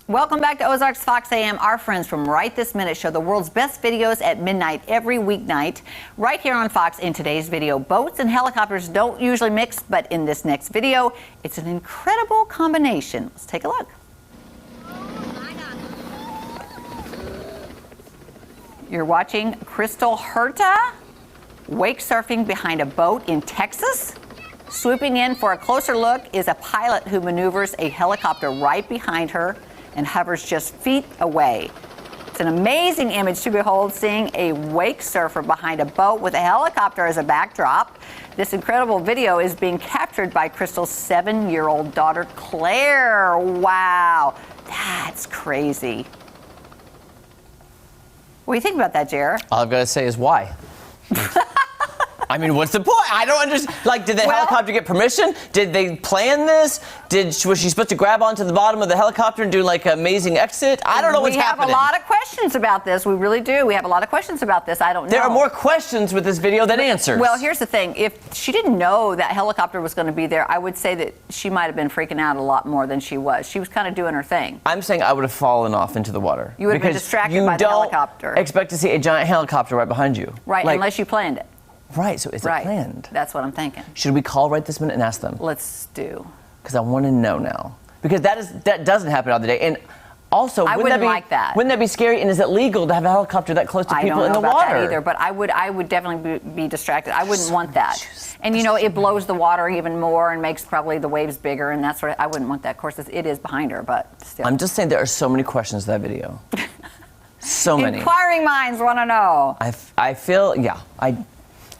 Welcome back to Ozarks Fox AM. Our friends from Right This Minute show the world's best videos at midnight every weeknight right here on Fox. In today's video, boats and helicopters don't usually mix, but in this next video, it's an incredible combination. Let's take a look. You're watching Crystal Herta wake surfing behind a boat in Texas. Swooping in for a closer look is a pilot who maneuvers a helicopter right behind her and hovers just feet away. It's an amazing image to behold, seeing a wake surfer behind a boat with a helicopter as a backdrop. This incredible video is being captured by Crystal's 7-year-old daughter, Claire. Wow, that's crazy. What do you think about that, Jer? All I've got to say is why. I mean, what's the point? I don't understand. Like, did the helicopter get permission? Did they plan this? Was she supposed to grab onto the bottom of the helicopter and do like an amazing exit? I don't know what's happening. We have a lot of questions about this. We really do. We have a lot of questions about this. I don't know. There are more questions with this video than answers. Well, here's the thing. If she didn't know that helicopter was going to be there, I would say that she might have been freaking out a lot more than she was. She was kind of doing her thing. I'm saying I would have fallen off into the water. You would have been distracted by the helicopter. You don't expect to see a giant helicopter right behind you. Right, like, unless you planned it. Right, so is it planned? That's what I'm thinking. Should we call right this minute and ask them? Let's do. Because I want to know now. Because that doesn't happen all the day. And also, wouldn't like that. Wouldn't that be scary? And is it legal to have a helicopter that close to people in the water? I don't know about that either, but I would definitely be distracted. I wouldn't want that. And you know, it blows the water even more and makes probably the waves bigger, and that's what I wouldn't want that. Of course, it is behind her, but still. I'm just saying there are so many questions to that video. So many. Inquiring minds want to know. I feel, yeah,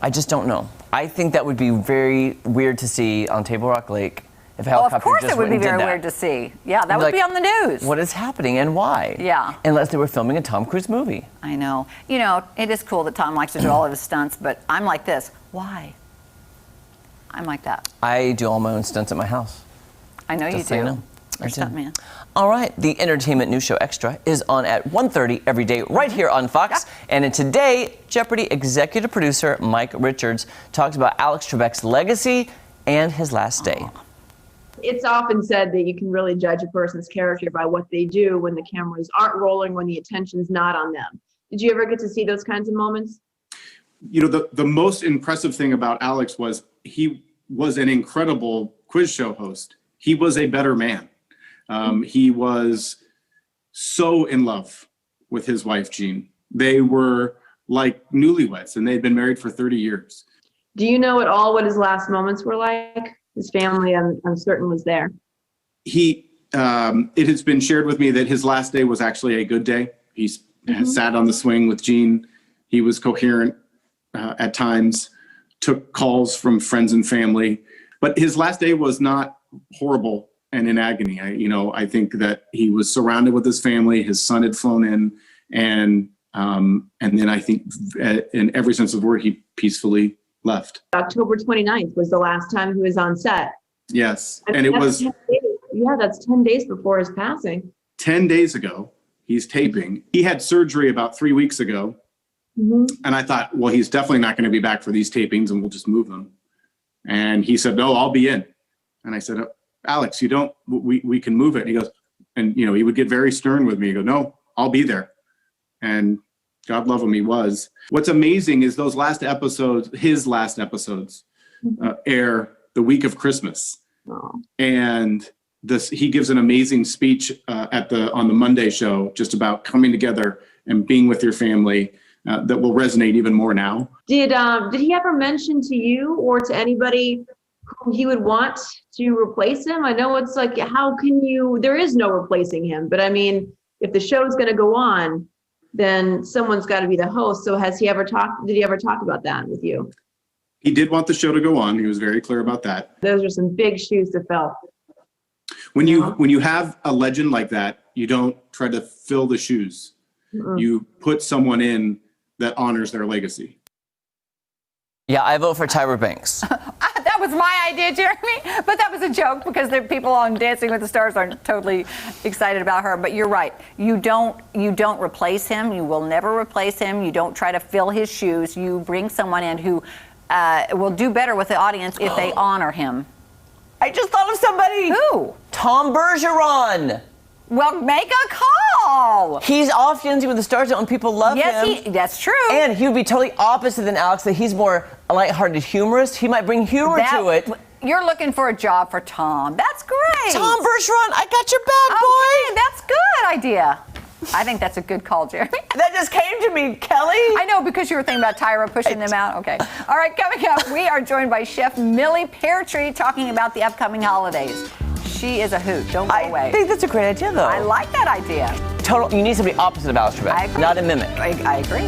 I just don't know. I think that would be very weird to see on Table Rock Lake if a helicopter of course just it would went be and did very that. weird to see. Yeah, that would be on the news. What is happening and why? Yeah. Unless they were filming a Tom Cruise movie. I know. You know, it is cool that Tom likes to do all of his stunts, but I'm like this. Why? I'm like that. I do all my own stunts at my house. I know you do. So you know. You're a stuntman. All right, the Entertainment News Show Extra is on at 1:30 every day right here on Fox. Yeah. And today, Jeopardy executive producer Mike Richards talks about Alex Trebek's legacy and his last day. It's often said that you can really judge a person's character by what they do when the cameras aren't rolling, when the attention's not on them. Did you ever get to see those kinds of moments? You know, the most impressive thing about Alex was he was an incredible quiz show host. He was a better man. He was so in love with his wife, Jean. They were like newlyweds, and they'd been married for 30 years. Do you know at all what his last moments were like? His family, I'm certain, was there. It has been shared with me that his last day was actually a good day. He sat on the swing with Jean. He was coherent at times, took calls from friends and family. But his last day was not horrible and in agony. I think that he was surrounded with his family. His son had flown in, and then I think in every sense of the word, he peacefully left. October 29th was the last time he was on set. Yes, and it was... 10 days. Yeah, that's 10 days before his passing. 10 days ago, he's taping. He had surgery about 3 weeks ago, and I thought, well, he's definitely not going to be back for these tapings, and we'll just move them. And he said, no, I'll be in. And I said, Alex, we can move it. And he goes, and he would get very stern with me. He goes, no, I'll be there. And God love him, he was. What's amazing is those last episodes, his last episodes, air the week of Christmas. And he gives an amazing speech on the Monday show, just about coming together and being with your family, that will resonate even more now. Did he ever mention to you or to anybody who he would want to replace him? I know it's like, there is no replacing him, but I mean, if the show is going to go on, then someone's got to be the host. So did he ever talk about that with you? He did want the show to go on. He was very clear about that. Those are some big shoes to fill. When you have a legend like that, you don't try to fill the shoes. You put someone in that honors their legacy. Yeah, I vote for Tyra Banks. That was my idea, Jeremy, but that was a joke because the people on Dancing with the Stars aren't totally excited about her. But you're right. You don't replace him. You will never replace him. You don't try to fill his shoes. You bring someone in who will do better with the audience if they honor him. I just thought of somebody. Who? Tom Bergeron. Well, make a call. He's off Dancing with the Stars and people love him. Yes, that's true. And he would be totally opposite than Alex, that he's more a lighthearted humorist. He might bring humor to it. You're looking for a job for Tom. That's great. Tom Bergeron, I got your back, boy. Okay, that's good idea. I think that's a good call, Jeremy. That just came to me, Kelly. I know, because you were thinking about Tyra pushing them out. Okay. All right, coming up, we are joined by Chef Millie Peartree talking about the upcoming holidays. She is a hoot. Don't go away. I think that's a great idea, though. I like that idea. You need somebody opposite of Alex Trebek, I agree. not a mimic. I agree.